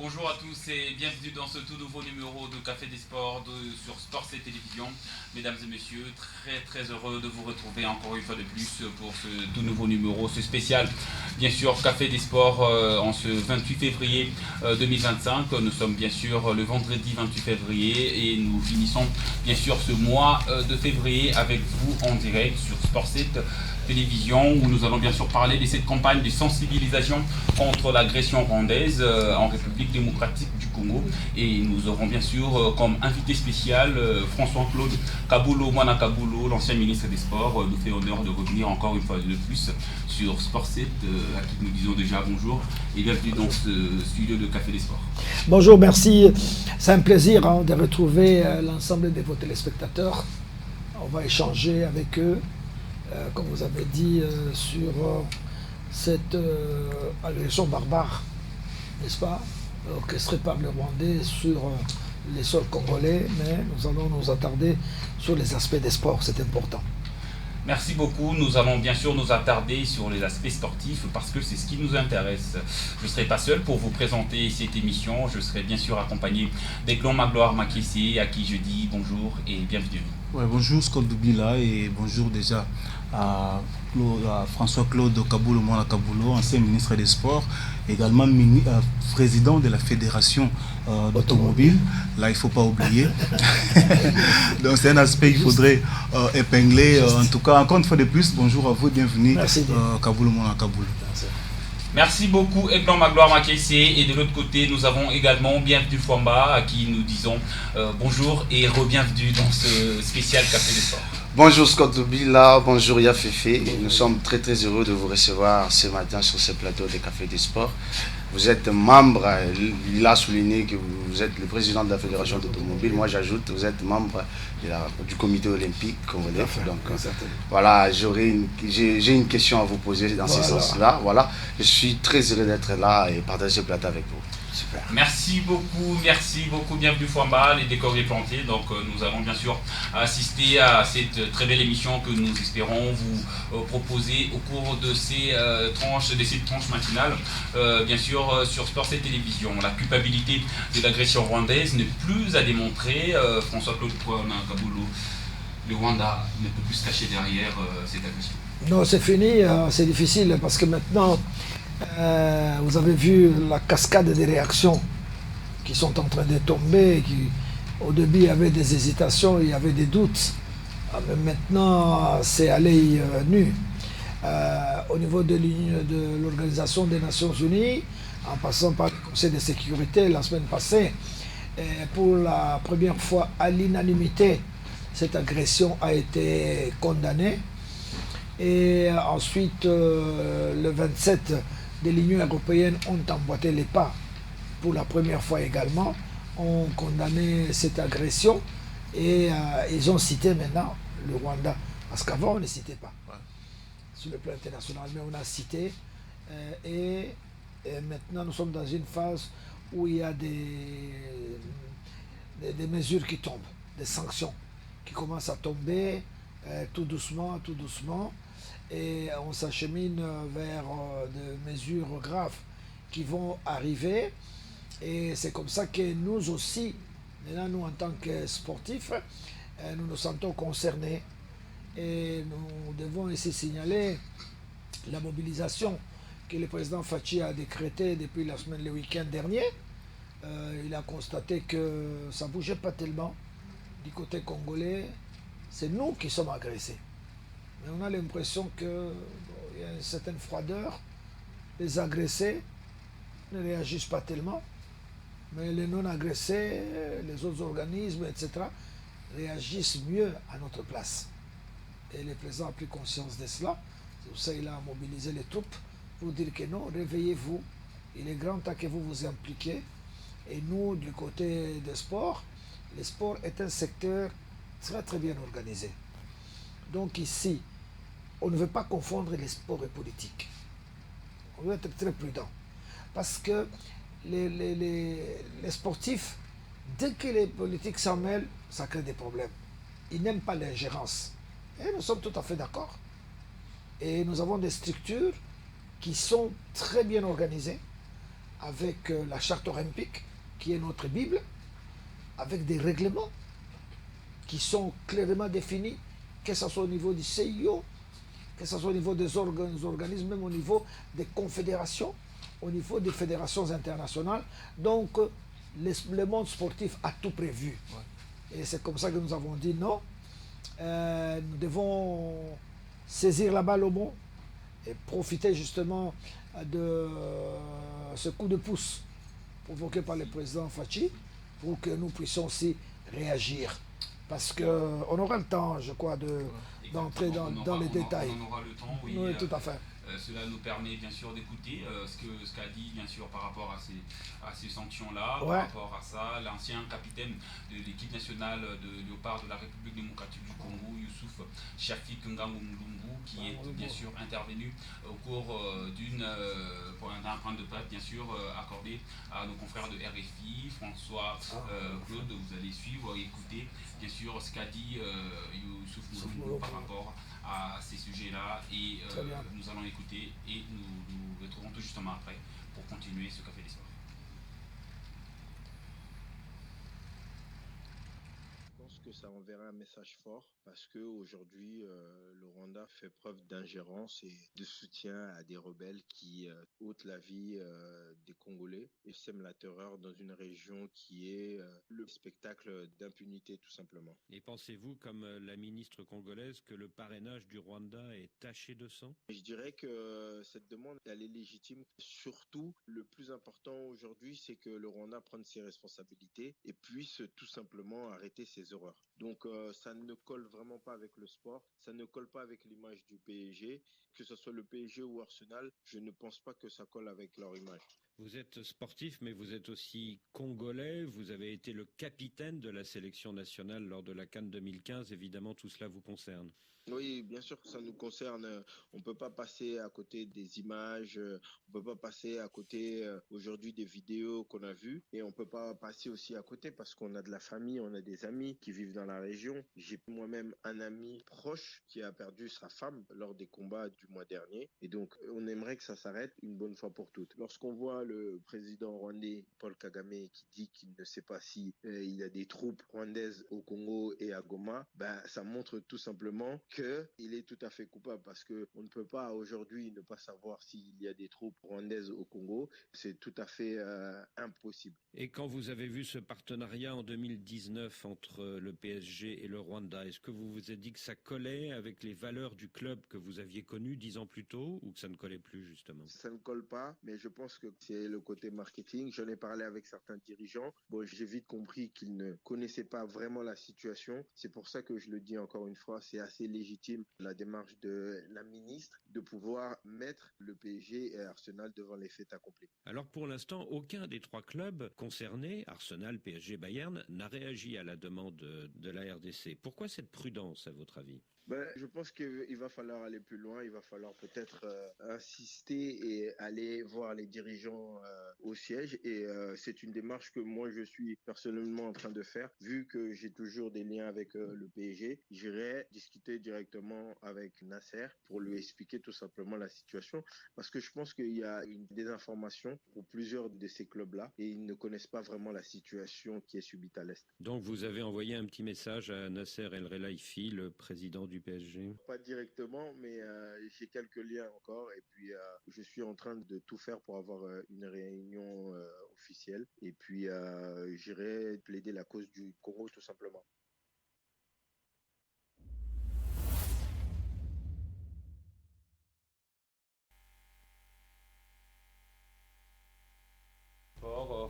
bonjour à tous et bienvenue dans ce tout nouveau numéro de Café des Sports sur Sports et Télévision. Mesdames et messieurs, très heureux de vous retrouver encore une fois de plus pour ce tout nouveau numéro, ce spécial, bien sûr, Café des Sports en ce 28 février 2025. Nous sommes bien sûr le vendredi 28 février et nous finissons bien sûr ce mois de février avec vous en direct sur Sports et Télévision, où nous allons bien sûr parler de cette campagne de sensibilisation contre l'agression rwandaise en République démocratique du Congo. Et nous aurons bien sûr comme invité spécial François-Claude Kaboulou, Mwana Kaboulou, l'ancien ministre des Sports, nous fait honneur de revenir encore une fois de plus sur Sport 7, à qui nous disons déjà bonjour et bienvenue dans ce studio de Café des Sports. Bonjour, merci. C'est un plaisir de retrouver l'ensemble de vos téléspectateurs. On va échanger avec eux, comme vous avez dit, sur cette agression barbare, n'est-ce pas, orchestrée par le Rwandais sur les sols congolais, mais nous allons nous attarder sur les aspects des sports, c'est important. Merci beaucoup. Nous allons bien sûr nous attarder sur les aspects sportifs parce que c'est ce qui nous intéresse. Je ne serai pas seul pour vous présenter cette émission. Je serai bien sûr accompagné d'Aiglon Magloire Makissé, à qui je dis bonjour et bienvenue. Ouais, bonjour Scott Dubila et bonjour déjà à François-Claude Kaboulou, Mwana Kaboulou, ancien ministre des Sports, également président de la Fédération d'automobile. Là, il ne faut pas oublier. Donc c'est un aspect qu'il faudrait épingler. En tout cas, encore une fois de plus, bonjour à vous, bienvenue Kaboulou, Mwana Kaboulou. Merci beaucoup Aiglon Magloire Makissé. Et de l'autre côté, nous avons également Bienvenue Fwamba, à qui nous disons bonjour et re-bienvenue dans ce spécial Café des Sports. Bonjour Scott Dubila, bonjour Yaféfé. Nous sommes très heureux de vous recevoir ce matin sur ce plateau de Café des Sports. Vous êtes membre, il a souligné que vous êtes le président de la Fédération d'automobile. Moi j'ajoute, vous êtes membre du comité olympique congolais. Donc voilà, j'ai une question à vous poser dans ce sens-là. Voilà, je suis très heureux d'être là et partager ce plateau avec vous. Super. Merci beaucoup, bienvenue Fwamba, les décors est plantés. Donc nous allons bien sûr assister à cette très belle émission que nous espérons vous proposer au cours de ces tranches matinales. Bien sûr sur Sport et Télévision. La culpabilité de l'agression rwandaise n'est plus à démontrer. François-Claude Kaboulou, le Rwanda ne peut plus se cacher derrière cette agression. Non, c'est fini, c'est difficile parce que maintenant, vous avez vu la cascade des réactions qui sont en train de tomber. Au début, il y avait des hésitations, il y avait des doutes. Mais maintenant, c'est à l'œil nu. Au niveau de l'Organisation des Nations Unies, en passant par le Conseil de sécurité la semaine passée, pour la première fois à l'unanimité, cette agression a été condamnée. Et ensuite, le 27 de l'Union européenne ont emboîté les pas pour la première fois également, ont condamné cette agression et ils ont cité maintenant le Rwanda. Parce qu'avant, on ne citait pas sur le plan international, mais on a cité et maintenant nous sommes dans une phase où il y a des mesures qui tombent, des sanctions qui commencent à tomber tout doucement, et on s'achemine vers des mesures graves qui vont arriver. Et c'est comme ça que nous aussi, maintenant nous en tant que sportifs, nous nous sentons concernés. Et nous devons ici signaler la mobilisation que le président Fachi a décrétée depuis le week-end dernier. Il a constaté que ça ne bougeait pas tellement du côté congolais. C'est nous qui sommes agressés. Mais on a l'impression qu'il y a une certaine froideur. Les agressés ne réagissent pas tellement, mais les non-agressés, les autres organismes, etc., réagissent mieux à notre place. Et le président a pris conscience de cela. C'est pour ça qu'il a mobilisé les troupes pour dire que non, réveillez-vous. Il est grand temps que vous vous impliquiez. Et nous, du côté des sports, le sport est un secteur très bien organisé. Donc ici, on ne veut pas confondre les sports et politique. On doit être très prudent. Parce que les sportifs, dès que les politiques s'en mêlent, ça crée des problèmes. Ils n'aiment pas l'ingérence. Et nous sommes tout à fait d'accord. Et nous avons des structures qui sont très bien organisées, avec la charte olympique, qui est notre Bible, avec des règlements qui sont clairement définis, que ce soit au niveau du CIO, que ce soit au niveau des organismes, même au niveau des confédérations, au niveau des fédérations internationales. Donc, le monde sportif a tout prévu. Ouais. Et c'est comme ça que nous avons dit non. Nous devons saisir la balle au bon et profiter justement de ce coup de pouce provoqué par le président Fachi pour que nous puissions aussi réagir. Parce qu'on aura le temps, je crois, d'entrer dans les détails. On aura le temps, oui. Oui, tout à fait. Cela nous permet bien sûr d'écouter ce qu'a dit bien sûr par rapport à ces sanctions-là, ouais. Par rapport à ça, l'ancien capitaine de l'équipe nationale de Léopard de la République démocratique du Congo, Youssouf Shafik Ngambo Mulumbu, qui est bien sûr intervenu au cours d'un point de presse bien sûr accordé à nos confrères de RFI, François Claude, vous allez suivre et écouter bien sûr ce qu'a dit Youssouf Mulumbu par rapport à ces sujets-là et nous allons écouter et nous retrouvons tout justement après pour continuer ce Café des Sports. Je pense que ça enverra un message fort parce que aujourd'hui le Rwanda fait preuve d'ingérence et de soutien à des rebelles qui ôtent la vie des Congolais et sèment la terreur dans une région qui est le spectacle d'impunité tout simplement. Et pensez-vous, comme la ministre congolaise, que le parrainage du Rwanda est taché de sang? Je dirais que cette demande, elle est légitime. Surtout, le plus important aujourd'hui, c'est que le Rwanda prenne ses responsabilités et puisse tout simplement arrêter ses horreurs. Donc ça ne colle vraiment pas avec le sport, ça ne colle pas avec l'image du PSG. Que ce soit le PSG ou Arsenal, je ne pense pas que ça colle avec leur image. Vous êtes sportif, mais vous êtes aussi congolais. Vous avez été le capitaine de la sélection nationale lors de la CAN 2015. Évidemment, tout cela vous concerne. Oui, bien sûr que ça nous concerne. On peut pas passer à côté des images, on peut pas passer à côté aujourd'hui des vidéos qu'on a vues et on peut pas passer aussi à côté parce qu'on a de la famille, on a des amis qui vivent dans la région. J'ai moi-même un ami proche qui a perdu sa femme lors des combats du mois dernier et donc on aimerait que ça s'arrête une bonne fois pour toutes. Lorsqu'on voit le président rwandais Paul Kagame qui dit qu'il ne sait pas si il y a des troupes rwandaises au Congo et à Goma, ça montre tout simplement qu'il est tout à fait coupable parce qu'on ne peut pas aujourd'hui ne pas savoir s'il y a des troupes rwandaises au Congo. C'est tout à fait impossible. Et quand vous avez vu ce partenariat en 2019 entre le PSG et le Rwanda, est-ce que vous vous êtes dit que ça collait avec les valeurs du club que vous aviez connu 10 ans plus tôt ou que ça ne collait plus justement? Ça ne colle pas, mais je pense que c'est le côté marketing. J'en ai parlé avec certains dirigeants. Bon, j'ai vite compris qu'ils ne connaissaient pas vraiment la situation. C'est pour ça que je le dis encore une fois, c'est assez légitime la démarche de la ministre de pouvoir mettre le PSG et Arsenal devant les faits accomplis. Alors pour l'instant, aucun des trois clubs concernés, Arsenal, PSG, Bayern, n'a réagi à la demande de la RDC. Pourquoi cette prudence à votre avis ? Je pense qu'il va falloir aller plus loin, il va falloir peut-être insister et aller voir les dirigeants au siège et c'est une démarche que moi je suis personnellement en train de faire. Vu que j'ai toujours des liens avec le PSG, j'irai discuter directement avec Nasser pour lui expliquer tout simplement la situation parce que je pense qu'il y a une désinformation pour plusieurs de ces clubs-là et ils ne connaissent pas vraiment la situation qui est subite à l'Est. Donc vous avez envoyé un petit message à Nasser El Khelaifi, le président du PSG? Pas directement, mais j'ai quelques liens encore et puis je suis en train de tout faire pour avoir une réunion officielle et puis j'irai plaider la cause du Congo tout simplement.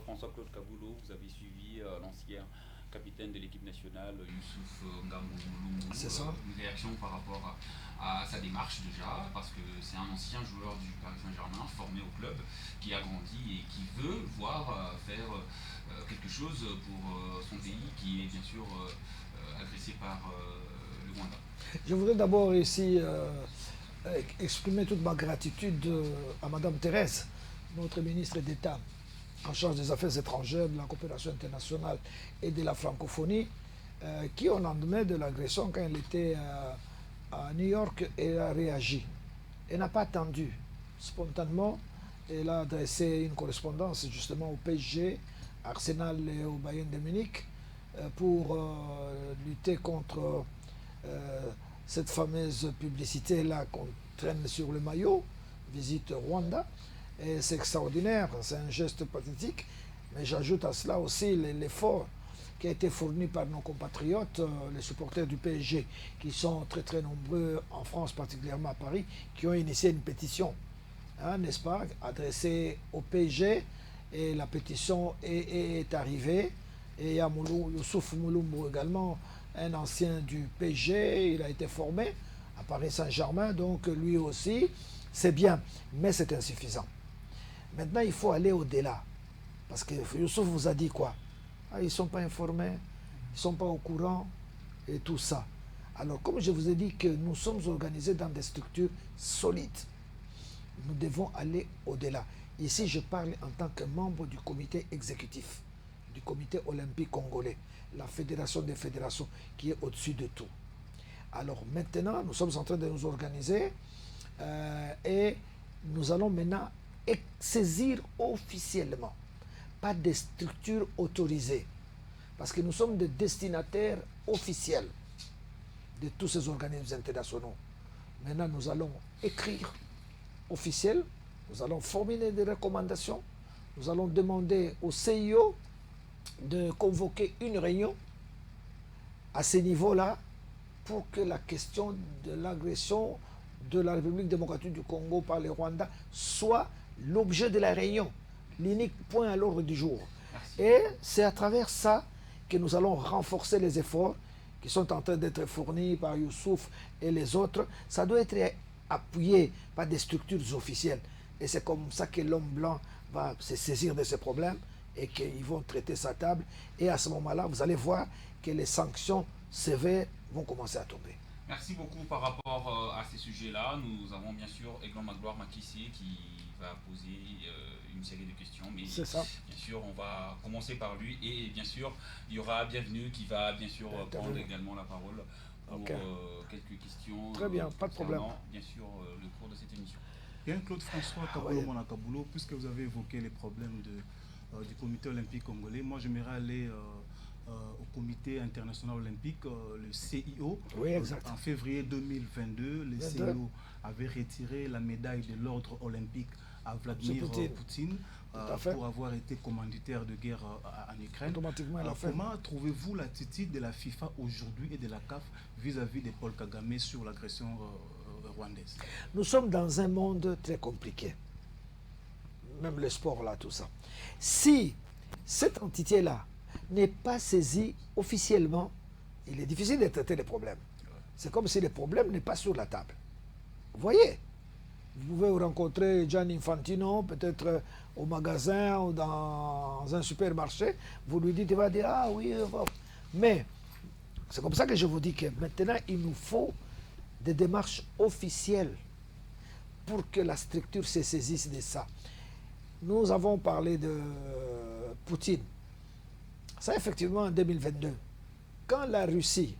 François-Claude Kaboulou, vous avez suivi l'ancien capitaine de l'équipe nationale, Youssouf Ngambo Mulumbu. C'est ça. Une réaction par rapport à sa démarche déjà, parce que c'est un ancien joueur du Paris Saint-Germain, formé au club, qui a grandi et qui veut voir faire quelque chose pour son pays, qui est bien sûr agressé par le Rwanda. Je voudrais d'abord ici exprimer toute ma gratitude à Madame Thérèse, notre ministre d'État en charge des affaires étrangères, de la coopération internationale et de la francophonie, qui au lendemain de l'agression, quand elle était à New York, elle a réagi. Elle n'a pas attendu. Spontanément, Elle a adressé une correspondance justement au PSG, Arsenal et au Bayern de Munich pour lutter contre cette fameuse publicité-là qu'on traîne sur le maillot, visite Rwanda. Et c'est extraordinaire, c'est un geste pathétique. Mais j'ajoute à cela aussi l'effort qui a été fourni par nos compatriotes, les supporters du PSG, qui sont très très nombreux en France, particulièrement à Paris, qui ont initié une pétition, hein, n'est-ce pas, adressée au PSG. Et la pétition est arrivée. Et il y a Youssouf Mouloumbo également, un ancien du PSG, il a été formé à Paris Saint-Germain, donc lui aussi, c'est bien, mais c'est insuffisant. Maintenant, il faut aller au-delà. Parce que Youssouf vous a dit quoi? Ils ne sont pas informés, ils ne sont pas au courant, et tout ça. Alors, comme je vous ai dit que nous sommes organisés dans des structures solides, nous devons aller au-delà. Ici, je parle en tant que membre du comité exécutif, du comité olympique congolais, la fédération des fédérations qui est au-dessus de tout. Alors maintenant, nous sommes en train de nous organiser et nous allons maintenant saisir officiellement, pas des structures autorisées, parce que nous sommes des destinataires officiels de tous ces organismes internationaux. Maintenant, nous allons écrire officiel, nous allons formuler des recommandations, nous allons demander au CIO de convoquer une réunion à ce niveau-là pour que la question de l'agression de la République démocratique du Congo par le Rwanda soit l'objet de la réunion, l'unique point à l'ordre du jour. Merci. Et c'est à travers ça que nous allons renforcer les efforts qui sont en train d'être fournis par Youssouf et les autres. Ça doit être appuyé par des structures officielles. Et c'est comme ça que l'homme blanc va se saisir de ces problèmes et qu'ils vont traiter sa table. Et à ce moment-là, vous allez voir que les sanctions sévères vont commencer à tomber. Merci beaucoup par rapport à ces sujets-là. Nous avons bien sûr Aiglon Magloire Makissé qui va poser une série de questions. Mais bien sûr, on va commencer par lui. Et bien sûr, il y aura Bienvenue qui va bien sûr prendre également la parole pour quelques questions. Très bien, pas de problème. Bien sûr, le cours de cette émission. Bien, Claude François Kaboulou, puisque vous avez évoqué les problèmes du comité olympique congolais, moi j'aimerais aller au comité international olympique, le CIO. Oui, exact. En février 2022, le CIO avait retiré la médaille de l'ordre olympique à Vladimir Poutine pour avoir été commanditaire de guerre en Ukraine. Comment trouvez-vous l'attitude de la FIFA aujourd'hui et de la CAF vis-à-vis de Paul Kagame sur l'agression rwandaise? Nous sommes dans un monde très compliqué. Même le sport là, tout ça. Si cette entité-là n'est pas saisie officiellement, il est difficile de traiter les problèmes. C'est comme si le problème n'est pas sur la table. Vous voyez? Vous pouvez rencontrer Gianni Infantino, peut-être au magasin ou dans un supermarché. Vous lui dites, il va dire, ah oui, mais c'est comme ça que je vous dis que maintenant, il nous faut des démarches officielles pour que la structure se saisisse de ça. Nous avons parlé de Poutine. Ça, effectivement, en 2022, quand la Russie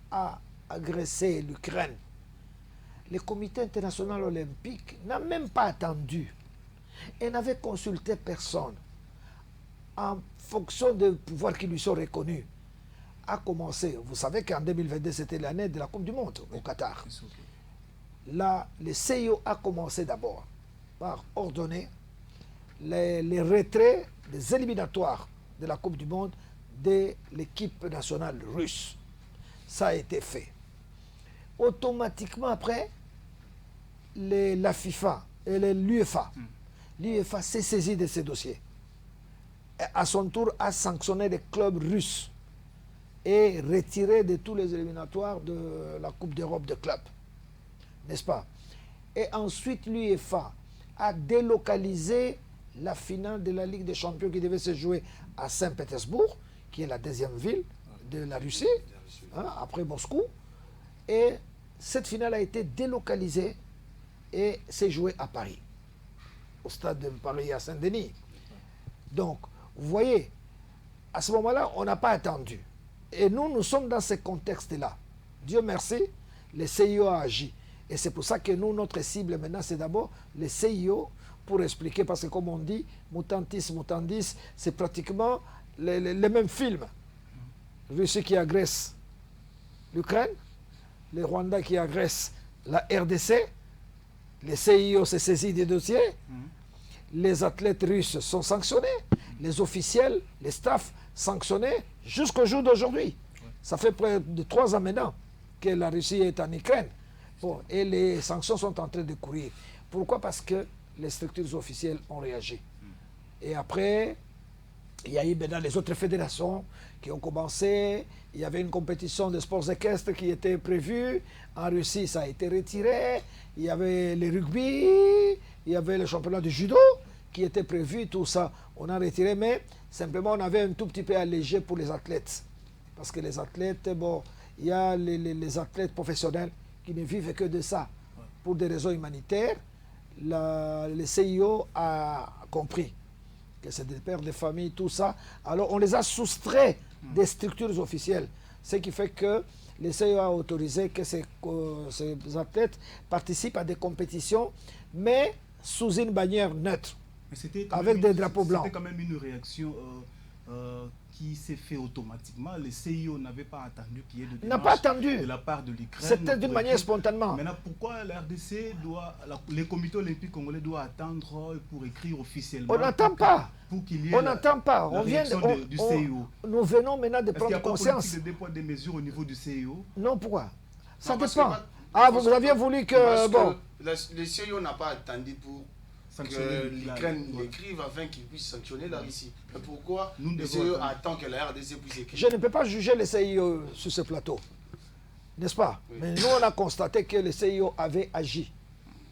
a agressé l'Ukraine, le comité international olympique n'a même pas attendu et n'avait consulté personne. En fonction des pouvoirs qui lui sont reconnus, a commencé. Vous savez qu'en 2022, c'était l'année de la Coupe du Monde au Qatar. Là, le CIO a commencé d'abord par ordonner les retraits des éliminatoires de la Coupe du Monde de l'équipe nationale russe. Ça a été fait. Automatiquement après, la FIFA et l'UEFA, l'UEFA s'est saisi de ces dossiers. Et à son tour, a sanctionné les clubs russes et retiré de tous les éliminatoires de la Coupe d'Europe de clubs. N'est-ce pas? Et ensuite, l'UEFA a délocalisé la finale de la Ligue des Champions qui devait se jouer à Saint-Pétersbourg, qui est la deuxième ville de la Russie, hein, après Moscou. Et cette finale a été délocalisée et s'est jouée à Paris, au stade de Paris à Saint-Denis. Donc, vous voyez, à ce moment-là, on n'a pas attendu. Et nous sommes dans ce contexte-là. Dieu merci, le CIO a agi. Et c'est pour ça que nous, notre cible maintenant, c'est d'abord le CIO, pour expliquer, parce que comme on dit, mutantis mutandis, c'est pratiquement les mêmes films. Russie qui agresse l'Ukraine, les Rwandais qui agressent la RDC, les CIO se saisissent des dossiers, les athlètes russes sont sanctionnés, les officiels, les staffs sanctionnés jusqu'au jour d'aujourd'hui. Ça fait près de 3 ans maintenant que la Russie est en Ukraine. Bon, et les sanctions sont en train de courir. Pourquoi? Parce que les structures officielles ont réagi. Et après, il y a eu maintenant les autres fédérations qui ont commencé. Il y avait une compétition de sports équestres qui était prévue. En Russie, ça a été retiré. Il y avait le rugby, il y avait le championnat de judo qui était prévu. Tout ça, on a retiré. Mais simplement, on avait un tout petit peu allégé pour les athlètes. Parce que les athlètes, bon, il y a les athlètes professionnels qui ne vivent que de ça. Pour des raisons humanitaires, le CIO a compris que c'est des pères de famille, tout ça. Alors, on les a soustraits des structures officielles. Ce qui fait que le CIO a autorisé que ces athlètes participent à des compétitions, mais sous une bannière neutre, avec des drapeaux blancs. C'était quand même une réaction qui s'est fait automatiquement. Le CIO n'avait pas attendu qu'il y ait de démarches de la part de l'Ukraine. C'était d'une manière spontanément. Maintenant, pourquoi la RDC les comités olympiques congolais doivent attendre pour écrire officiellement? On n'attend pas. Pour qu'il y ait on n'attend pas. On vient du CIO. Nous venons maintenant de prendre conscience. Est-ce qu'il n'y a pas politique de dépôt des mesures au niveau du CIO? Non, pourquoi? Ça dépend. Vous aviez voulu que... Le CIO n'a pas attendu pour que l'Ukraine l'écrive afin qu'il puisse sanctionner la Russie. Mais pourquoi le CIO attend que la RDC puisse écrire? Je ne peux pas juger le CIO sur ce plateau, n'est-ce pas? Oui. Mais nous, on a constaté que le CIO avait agi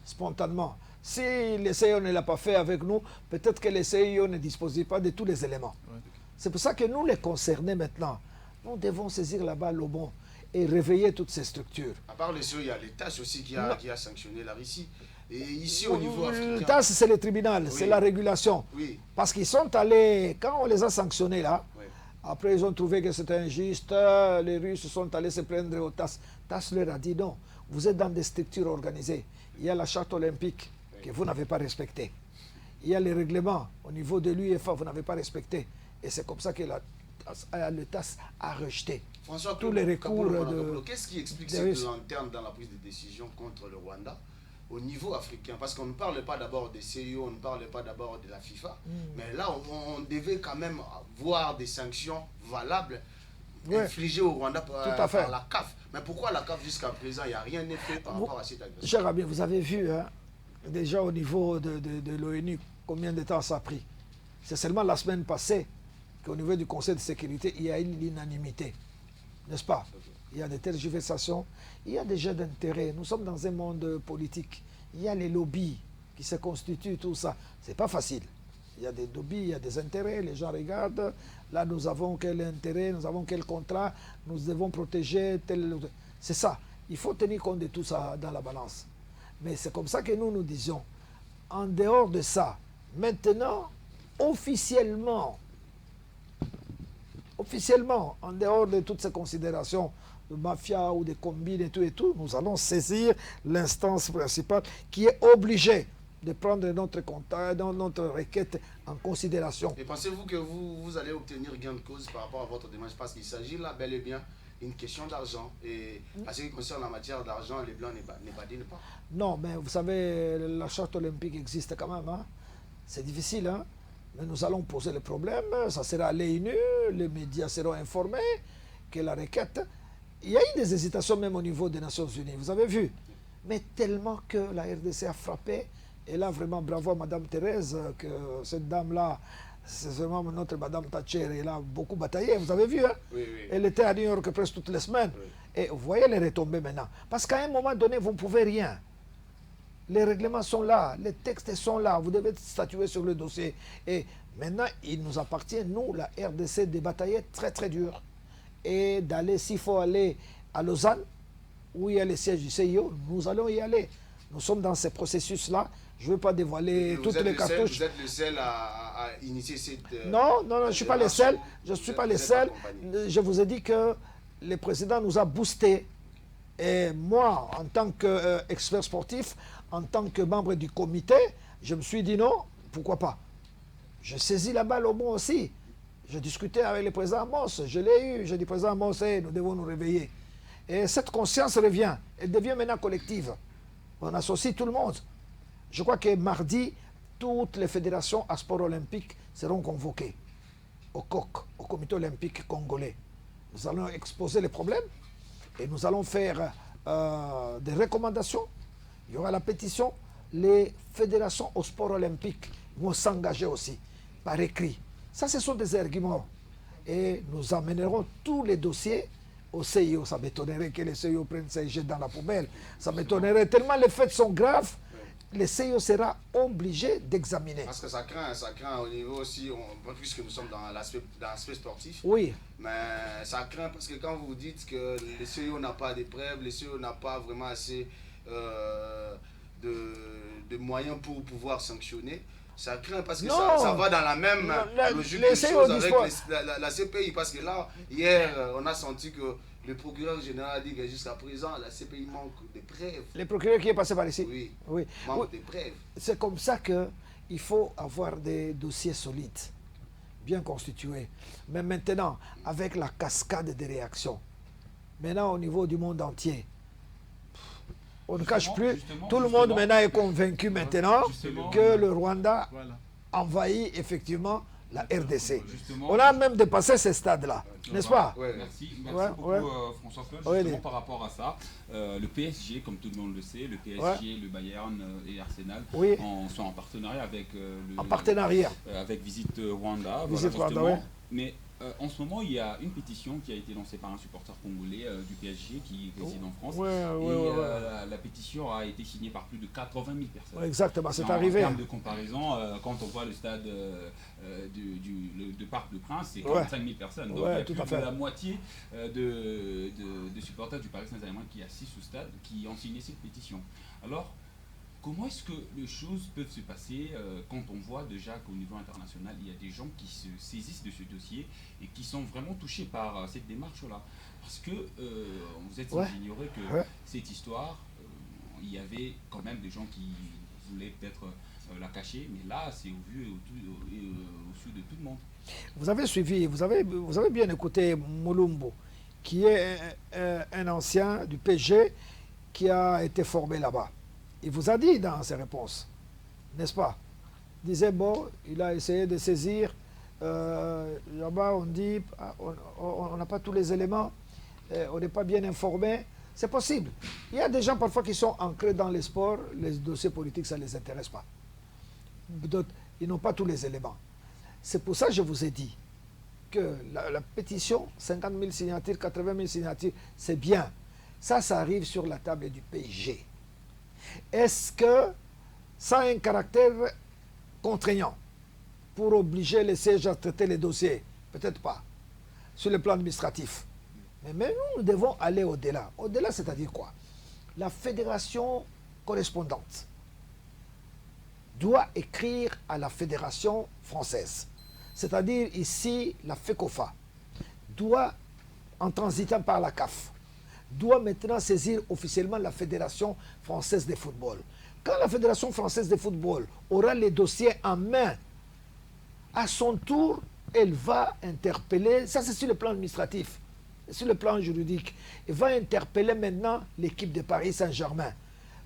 spontanément. Si le CIO ne l'a pas fait avec nous, peut-être que le CIO ne disposait pas de tous les éléments. Oui. C'est pour ça que nous, les concernés maintenant, nous devons saisir la balle au bon et réveiller toutes ces structures. À part le CIO, il y a l'État aussi qui a sanctionné la Russie. Et ici, au niveau africain... Le TAS, c'est le tribunal, oui. C'est la régulation. Oui. Parce qu'ils sont allés, quand on les a sanctionnés là, oui. Après ils ont trouvé que c'était injuste, les Russes sont allés se plaindre au TAS. TAS leur a dit non, vous êtes dans des structures organisées. Il y a la charte olympique que vous n'avez pas respectée. Il y a les règlements au niveau de l'UEFA, vous n'avez pas respecté. Et c'est comme ça que le TAS a rejeté François, tous les recours de... Qu'est-ce qui explique cette lanterne dans la prise de décision contre le Rwanda au niveau africain? Parce qu'on ne parle pas d'abord des CIO, on ne parle pas d'abord de la FIFA, mais là on devait quand même voir des sanctions valables infligées au Rwanda par la CAF. Mais pourquoi la CAF jusqu'à présent, il n'y a rien fait par rapport à cette agression? Cher ami, vous avez vu hein, déjà au niveau de l'ONU combien de temps ça a pris? C'est seulement la semaine passée qu'au niveau du Conseil de sécurité, il y a eu l'unanimité, n'est-ce pas? Il y a des tergiversations, il y a des jeux d'intérêt. Nous sommes dans un monde politique. Il y a les lobbies qui se constituent, tout ça. C'est pas facile. Il y a des lobbies, il y a des intérêts. Les gens regardent. Là, nous avons quel intérêt, nous avons quel contrat, nous devons protéger tel... C'est ça. Il faut tenir compte de tout ça dans la balance. Mais c'est comme ça que nous disions. En dehors de ça, maintenant, officiellement, en dehors de toutes ces considérations de mafia ou de combines et tout, nous allons saisir l'instance principale qui est obligée de prendre notre requête en considération. Et pensez-vous que vous allez obtenir gain de cause par rapport à votre démarche? Parce qu'il s'agit là bel et bien d'une question d'argent. Et à ce qui concerne la matière d'argent, les Blancs ne badinent pas. Non, mais vous savez, la charte olympique existe quand même. Hein? C'est difficile, hein? Mais nous allons poser le problème, ça sera à l'ONU, les médias seront informés que la requête... Il y a eu des hésitations même au niveau des Nations Unies, vous avez vu. Mais tellement que la RDC a frappé, et là vraiment bravo à Mme Thérèse, que cette dame-là, c'est vraiment notre Mme Thatcher, elle a beaucoup bataillé, vous avez vu, hein? Oui. Elle était à New York presque toutes les semaines. Oui. Et vous voyez les retombées maintenant. Parce qu'à un moment donné, vous ne pouvez rien. Les règlements sont là, les textes sont là, vous devez statuer sur le dossier. Et maintenant, il nous appartient, nous, la RDC, de batailler très très dur. Et d'aller, s'il faut aller à Lausanne, où il y a le siège du CIO, nous allons y aller. Nous sommes dans ce processus-là. Je ne veux pas dévoiler toutes les cartouches. Vous êtes le seul à initier cette... Non, je ne suis pas le seul. Je ne suis pas le seul. Je vous ai dit que le président nous a boosté. Et moi, en tant qu'expert sportif, en tant que membre du comité, Je me suis dit non, pourquoi pas. Je saisis la balle au bon aussi. J'ai discuté avec le président Mons, je l'ai eu. J'ai dit, président Mons, nous devons nous réveiller. Et cette conscience revient, elle devient maintenant collective. On associe tout le monde. Je crois que mardi, toutes les fédérations à sport olympique seront convoquées au COC, au Comité olympique congolais. Nous allons exposer les problèmes et nous allons faire des recommandations. Il y aura la pétition. Les fédérations au sport olympique vont s'engager aussi par écrit. Ça, ce sont des arguments. Et nous amènerons tous les dossiers au CIO. Ça m'étonnerait que les CIO prennent ça et jettent dans la poubelle. Ça m'étonnerait tellement les faits sont graves. Le CIO sera obligé d'examiner. Parce que ça craint au niveau aussi, puisque nous sommes dans l'aspect sportif. Oui. Mais ça craint parce que quand vous dites que le CIO n'a pas d'épreuves, le CIO n'a pas vraiment assez de moyens pour pouvoir sanctionner, ça craint parce que ça va dans la même logique des choses avec la CPI. Parce que là, hier, on a senti que le procureur général a dit que jusqu'à présent, la CPI manque de preuves. Le procureur qui est passé par ici? Oui, manque de preuves. C'est comme ça qu'il faut avoir des dossiers solides, bien constitués. Mais maintenant, avec la cascade des réactions, maintenant au niveau du monde entier, on ne cache plus, tout le monde maintenant est convaincu maintenant que le Rwanda envahit effectivement la RDC. On a même dépassé ces stades-là, n'est-ce pas? Merci beaucoup François-Claude. Justement par rapport à ça, le PSG, comme tout le monde le sait, le PSG, le Bayern et Arsenal sont en partenariat avec Visite Rwanda. Visite Rwanda, mais en ce moment, il y a une pétition qui a été lancée par un supporter congolais du PSG qui réside en France. La pétition a été signée par plus de 80 000 personnes. Exactement, c'est arrivé. En termes de comparaison, quand on voit le stade de Parc des Princes, c'est 45 000 personnes. Donc il y a plus de la moitié de supporters du Paris Saint-Germain qui assistent au stade, qui ont signé cette pétition. Alors, comment est-ce que les choses peuvent se passer quand on voit déjà qu'au niveau international, il y a des gens qui se saisissent de ce dossier et qui sont vraiment touchés par cette démarche-là? Parce que vous êtes sans ignorer que cette histoire, il y avait quand même des gens qui voulaient peut-être la cacher, mais là, c'est au vu et au su de tout le monde. Vous avez suivi, vous avez bien écouté Mulumbu, qui est un ancien du PSG qui a été formé là-bas. Il vous a dit dans ses réponses, n'est-ce pas? Il disait, bon, il a essayé de saisir, là-bas on dit, on n'a pas tous les éléments, on n'est pas bien informé. C'est possible. Il y a des gens parfois qui sont ancrés dans les sports, les dossiers politiques, ça ne les intéresse pas. D'autres, ils n'ont pas tous les éléments. C'est pour ça que je vous ai dit que la pétition, 50 000 signatures, 80 000 signatures, c'est bien. Ça arrive sur la table du PSG. Est-ce que ça a un caractère contraignant pour obliger les sièges à traiter les dossiers? Peut-être pas, sur le plan administratif. Mais nous devons aller au-delà. Au-delà, c'est-à-dire quoi? La fédération correspondante doit écrire à la fédération française. C'est-à-dire ici, la FECOFA doit, en transitant par la CAF, doit maintenant saisir officiellement la Fédération française de football. Quand la Fédération française de football aura les dossiers en main, à son tour, elle va interpeller, ça c'est sur le plan administratif, sur le plan juridique, elle va interpeller maintenant l'équipe de Paris Saint-Germain.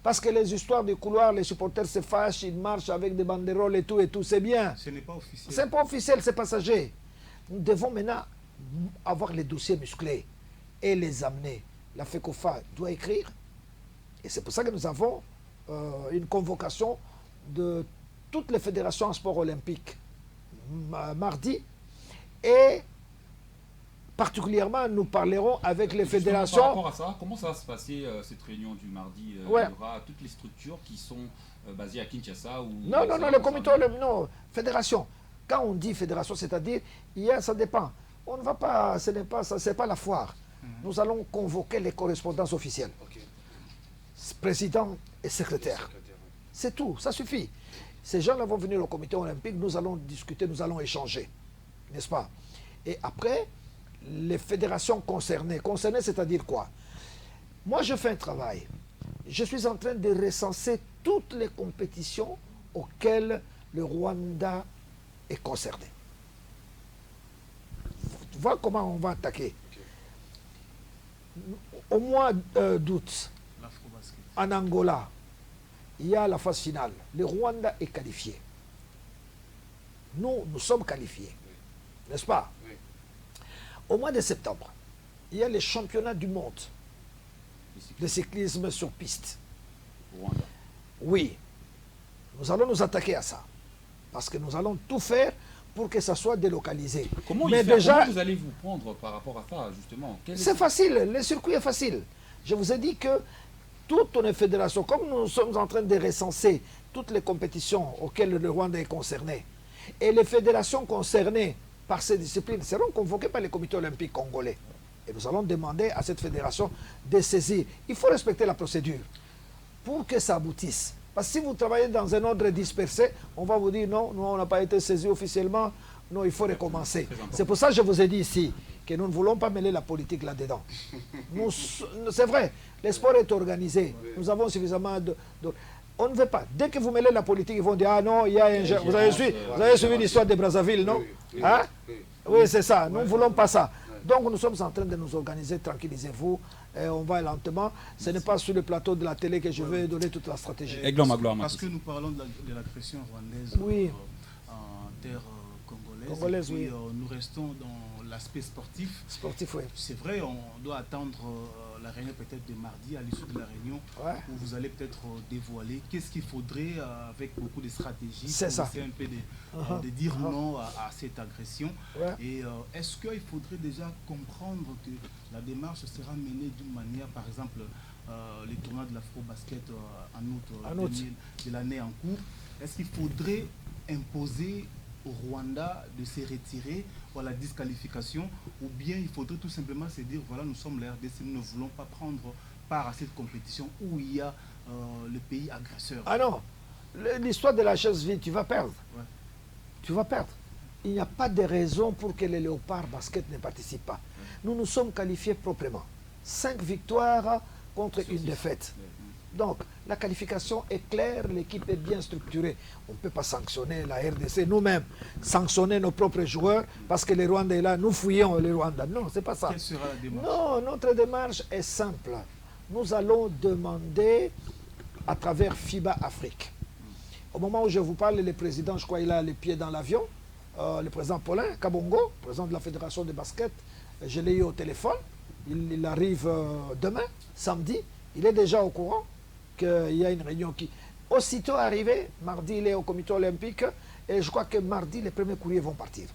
Parce que les histoires du couloir, les supporters se fâchent, ils marchent avec des banderoles et tout, c'est bien. Ce n'est pas officiel. C'est pas officiel, c'est passager. Nous devons maintenant avoir les dossiers musclés et les amener. La FECOFA doit écrire. Et c'est pour ça que nous avons une convocation de toutes les fédérations en sport olympique mardi. Et particulièrement, nous parlerons avec les fédérations. Par rapport à ça, comment ça va se passer cette réunion du mardi? Il y aura toutes les structures qui sont basées à Kinshasa ou... Non, le comité olympique, non, fédération. Quand on dit fédération, c'est-à-dire, ça dépend. On ne va pas, ce n'est pas ça, c'est pas la foire. Nous allons convoquer les correspondances officielles. Président et secrétaire. C'est tout, ça suffit. Ces gens-là vont venir au comité olympique, nous allons discuter, nous allons échanger. N'est-ce pas? Et après, les fédérations concernées. Concernées, c'est-à-dire quoi? Moi, je fais un travail. Je suis en train de recenser toutes les compétitions auxquels le Rwanda est concerné. Voilà comment on va attaquer. Au mois d'août, en Angola, il y a la phase finale. Le Rwanda est qualifié. Nous sommes qualifiés. N'est-ce pas? Oui. Au mois de septembre, il y a les championnats du monde de cyclisme sur piste. Rwanda. Oui. Nous allons nous attaquer à ça. Parce que nous allons tout faire pour que ça soit délocalisé. Comment vous allez vous prendre par rapport à ça, justement? C'est facile, le circuit est facile. Je vous ai dit que toutes les fédérations, comme nous sommes en train de recenser toutes les compétitions auxquelles le Rwanda est concerné, et les fédérations concernées par ces disciplines seront convoquées par les comités olympiques congolais. Et nous allons demander à cette fédération de saisir. Il faut respecter la procédure pour que ça aboutisse. Parce que si vous travaillez dans un ordre dispersé, on va vous dire non, nous on n'a pas été saisis officiellement, non, il faut recommencer. C'est pour ça que je vous ai dit ici que nous ne voulons pas mêler la politique là-dedans. C'est vrai, le sport est organisé, nous avons suffisamment de... On ne veut pas. Dès que vous mêlez la politique, ils vont dire, ah non, il y a un... Vous avez suivi l'histoire de Brazzaville, non? Hein? Oui, c'est ça, nous ne voulons pas ça. Donc nous sommes en train de nous organiser, tranquillisez-vous, on va lentement. Ce n'est pas sur le plateau de la télé que je vais donner toute la stratégie. Parce que nous parlons de l'agression rwandaise en terre congolaise. Oui. Nous restons dans l'aspect sportif. Sportif, oui. C'est vrai, on doit attendre la réunion peut-être de mardi, à l'issue de la réunion, où vous allez peut-être dévoiler qu'est-ce qu'il faudrait avec beaucoup de stratégies pour essayer un peu de dire non à cette agression. Et est-ce qu'il faudrait déjà comprendre que la démarche sera menée d'une manière, par exemple, les tournois de l'Afro-Basket en août de l'année en cours, est-ce qu'il faudrait imposer au Rwanda de se retirer pour la disqualification, ou bien il faudrait tout simplement se dire voilà, nous sommes la RDC, nous ne voulons pas prendre part à cette compétition où il y a le pays agresseur? Ah non, l'histoire de la chaise vide, tu vas perdre. Tu vas perdre. Il n'y a pas de raison pour que les Léopards basket ne participent pas. Nous nous sommes qualifiés proprement. 5 victoires contre une défaite. Donc, la qualification est claire, l'équipe est bien structurée. On ne peut pas sanctionner la RDC nous-mêmes, sanctionner nos propres joueurs parce que les Rwandais là, nous fouillons les Rwandais. Non, c'est pas ça. Quelle sera la démarche? Non, notre démarche est simple. Nous allons demander à travers FIBA Afrique. Au moment où je vous parle, le président, je crois, il a les pieds dans l'avion. Le président Paulin Kabongo, président de la Fédération de basket, je l'ai eu au téléphone. Il arrive demain, samedi. Il est déjà au courant qu'il y a une réunion qui... Aussitôt arrivé, mardi, il est au comité olympique. Et je crois que mardi, les premiers courriers vont partir.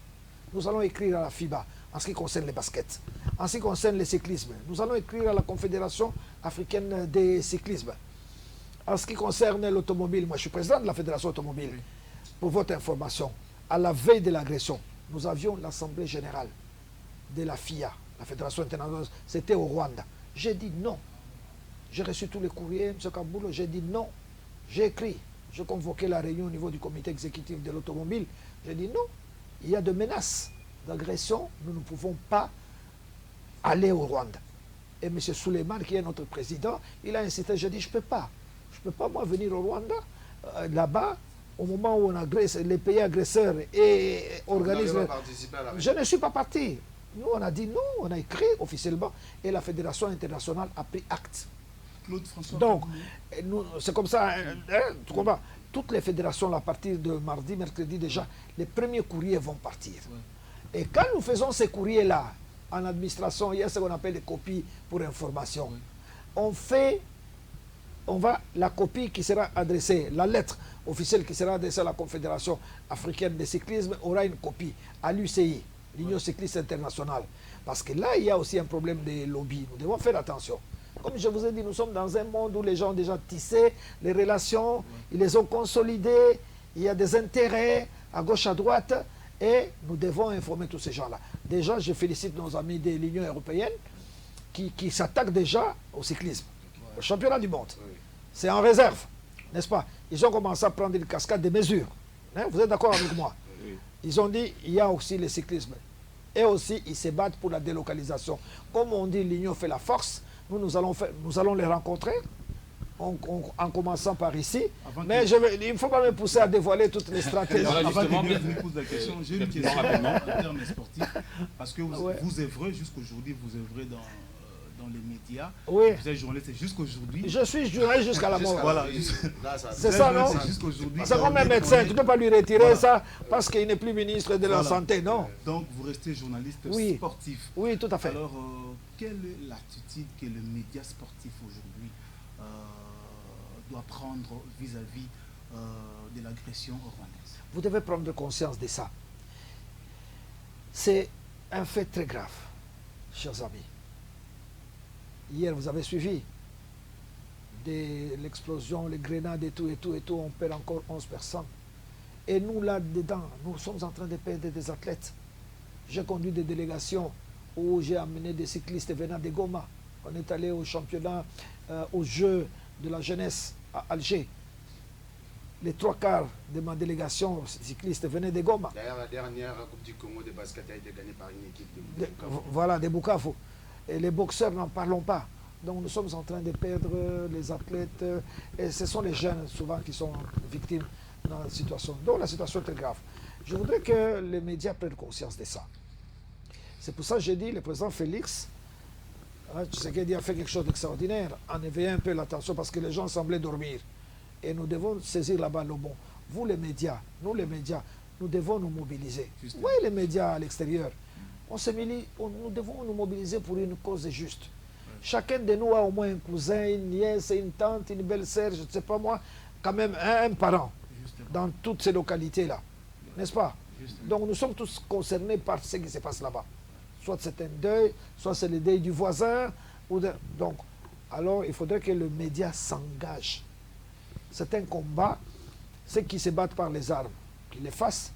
Nous allons écrire à la FIBA en ce qui concerne les baskets. En ce qui concerne le cyclisme, nous allons écrire à la Confédération africaine des cyclismes. En ce qui concerne l'automobile, moi je suis président de la Fédération automobile. Pour votre information, à la veille de l'agression, nous avions l'Assemblée générale de la FIA, la Fédération internationale, c'était au Rwanda. J'ai dit non. J'ai reçu tous les courriers, M. Kaboulo, j'ai dit non. J'ai écrit, j'ai convoqué la réunion au niveau du comité exécutif de l'automobile. J'ai dit non, il y a de menaces d'agression, nous ne pouvons pas aller au Rwanda. Et M. Souleymane, qui est notre président, il a insisté, j'ai dit je ne peux pas. Je ne peux pas moi venir au Rwanda, là-bas, au moment où on agresse les pays agresseurs et organisent... Je ne suis pas parti. Nous, on a dit non, on a écrit officiellement et la Fédération internationale a pris acte. Donc, c'est comme ça, tu comprends? Toutes les fédérations, à partir de mardi, mercredi déjà, les premiers courriers vont partir. Et quand nous faisons ces courriers-là, en administration, il y a ce qu'on appelle les copies pour information. La copie qui sera adressée, la lettre officielle qui sera adressée à la Confédération africaine de cyclisme aura une copie à l'UCI, l'Union cycliste internationale. Parce que là, il y a aussi un problème de lobby. Nous devons faire attention. Comme je vous ai dit, nous sommes dans un monde où les gens ont déjà tissé les relations, ils les ont consolidées, il y a des intérêts à gauche, à droite, et nous devons informer tous ces gens-là. Déjà, je félicite nos amis de l'Union européenne qui s'attaquent déjà au cyclisme, au championnat du monde. C'est en réserve, n'est-ce pas? Ils ont commencé à prendre une cascade de mesures. Hein? Vous êtes d'accord avec moi? Ils ont dit, il y a aussi le cyclisme. Et aussi, ils se battent pour la délocalisation. Comme on dit, l'Union fait la force. Nous allons les rencontrer en commençant par ici. Avant Mais il ne faut pas me pousser à dévoiler toutes les stratégies. Voilà, Avant justement, que Bill nous pose la question, j'ai une question en termes sportifs. Parce que vous œuvrez jusqu'aujourd'hui, vous œuvrez dans les médias. Oui. Vous êtes journaliste jusqu'aujourd'hui. Je suis journaliste jusqu'à la mort. Voilà. C'est ça, non? Jusqu'aujourd'hui. C'est comme un médecin, tu ne peux pas lui retirer ça parce qu'il n'est plus ministre de la Santé, non? Donc vous restez journaliste sportif. Oui, tout à fait. Alors, quelle est l'attitude que le média sportif aujourd'hui doit prendre vis-à-vis de l'agression rwandaise? Vous devez prendre conscience de ça. C'est un fait très grave, chers amis. Hier, vous avez suivi de l'explosion, les grenades et tout, on perd encore 11 personnes. Et nous, là-dedans, nous sommes en train de perdre des athlètes. J'ai conduit des délégations où j'ai amené des cyclistes venant de Goma. On est allé au championnat, aux Jeux de la jeunesse à Alger. Les 3/4 de ma délégation cycliste venaient de Goma. D'ailleurs, la dernière Coupe du Congo de basket a été gagnée par une équipe de Bukavu. Voilà, de Bukavu. Et les boxeurs, n'en parlons pas. Donc nous sommes en train de perdre les athlètes. Et ce sont les jeunes souvent qui sont victimes dans la situation. Donc la situation est très grave. Je voudrais que les médias prennent conscience de ça. C'est pour ça que j'ai dit, le président Félix, Tshisekedi a fait quelque chose d'extraordinaire, en éveillant un peu l'attention parce que les gens semblaient dormir. Et nous devons saisir la balle au bon. Vous les médias, nous les médias, nous devons nous mobiliser. Oui, les médias à l'extérieur. Nous devons nous mobiliser pour une cause juste. Chacun de nous a au moins un cousin, une nièce, une tante, une belle-sœur, je ne sais pas moi, quand même un parent dans toutes ces localités-là. N'est-ce pas? Donc nous sommes tous concernés par ce qui se passe là-bas. Soit c'est un deuil, soit c'est le deuil du voisin. Donc, alors il faudrait que le média s'engage. C'est un combat. Ceux qui se battent par les armes, qu'ils les fassent.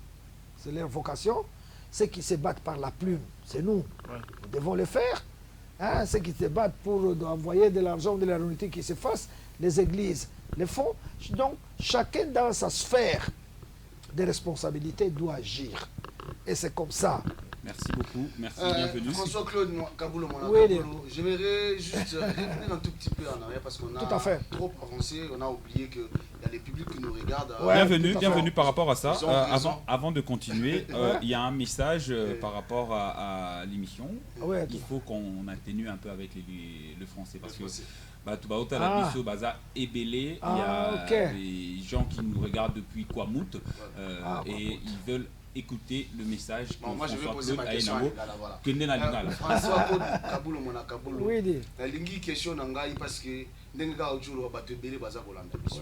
C'est leur vocation. Ceux qui se battent par la plume, c'est nous. Nous devons le faire. Hein? Ceux qui se battent pour envoyer de l'argent, de la nourriture, qui se fassent. Les églises le font. Donc, chacun dans sa sphère de responsabilité doit agir. Et c'est comme ça. Merci beaucoup. Merci, bienvenue. François-Claude Kaboulou, j'aimerais juste revenir un tout petit peu en arrière parce qu'on a trop avancé. On a oublié qu'il y a les publics qui nous regardent. Bienvenue par rapport à ça. Avant de continuer, il y a un message par rapport à l'émission. Il faut qu'on atténue un peu avec le français parce que il y a des gens qui nous regardent depuis Kwamut et ils veulent écouter le message que moi je vais poser ma question François Kaboulou Mona Kaboulou la lingi question na ngai parce que ndenge ka ojuro bato ebele baza kolanda biso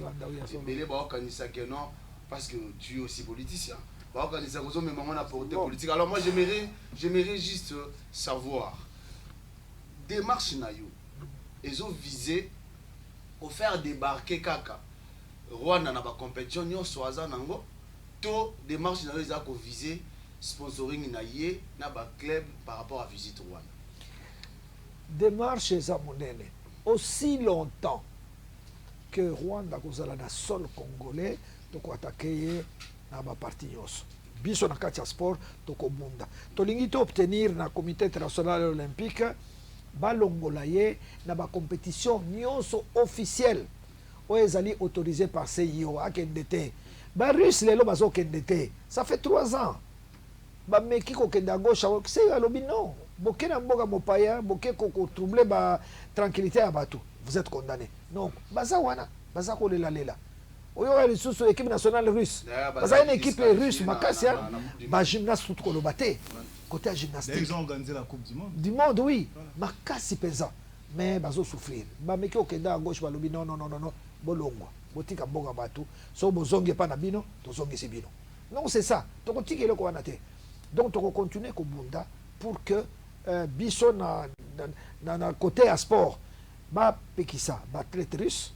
ebele baokanisa que non parce que tu es aussi politicien baokanisa kozomema ngo na portée politique. Alors moi j'aimerais juste savoir démarche na yo ezo viser au faire débarquer kaka Rwanda na ba compétition nyonso aza nango to démarche na les a viser sponsoring na yé na ba club par rapport à Visite Rwanda. Démarche za monene aussi longtemps que Rwanda kozala na sol congolais to ko attaquer na ba parti nyonso biso na kati ya sport to ko bunda to lingi to obtenir na comité international olympique balongola ye na ba compétition nyonso officielle oyo ezali autorisé par CIO akende te. Bah, Russe, les lobes ça fait 3 ans. Bah, mais qui est à gauche, c'est à l'obi, non. Boké n'a pas mopaya, boké koko troublé, bah, tranquillité à bateau. Vous êtes condamné. Non, bazawana, bazako le la lela. Oyo les sous équipe nationale russe. Baza une équipe russe, makassia, bah, gymnaste tout ko le baté. Côté gymnastique. Ils ont organisé la Coupe du Monde. Du monde, oui. Makassi pesant. Mais bazo souffrir. Bah, mais qui est à gauche, bah, l'obi, non, bolongo. Botika mboga batu so bozongi pa na bino tozongi si bino. Non, c'est ça. Donc tiki eloko wana te. Donc to continuer ko bunda pour que biso na côté à sport ba pekisa ba athlète russe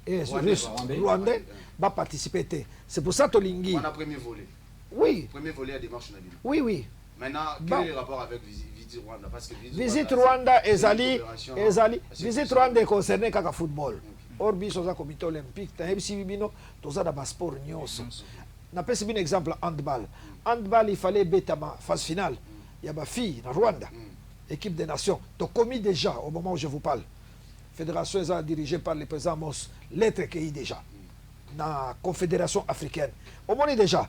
et rwandais ba participer. C'est pour ça to lingi. On a premier volet. Oui. Premier volet à démarche na bino. Oui. Maintenant, quel est le rapport avec Visite Rwanda parce que Visite Rwanda ezali Visite Rwanda est concerné kaka football. Or biso za comité olympique tayebisi bino toza da sport nyonso. Na pesi bin exemple handball. Handball il fallait betama phase finale. Il y a ma fille na Rwanda. Équipe des nations. Donc commis déjà au moment où je vous parle. fédération est dirigée par le président Mos, lettre qui est déjà dans la confédération africaine. Au moins déjà,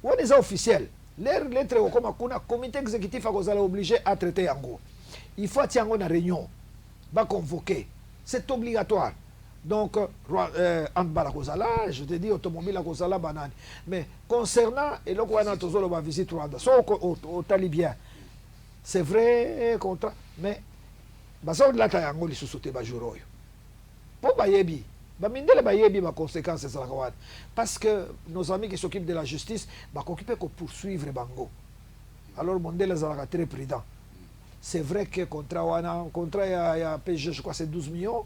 on est officiel. Les lettres comme un comité exécutif est obligé à traiter en gros. Il faut attendre une réunion, va convoquer. C'est obligatoire. Donc, handball à je te dis automobile à banane. Mais concernant, et là, on a la visite Rwanda, au talibien, c'est vrai, contrat, mais, ça, là, tu as un sous-souté, pour Bayebi, les conséquences, parce que nos amis qui s'occupent de la justice, s'occupent de poursuivre Bango. Alors, Mondele est très prudent. C'est vrai que contrat, il y a PSG, je crois, c'est 12 millions.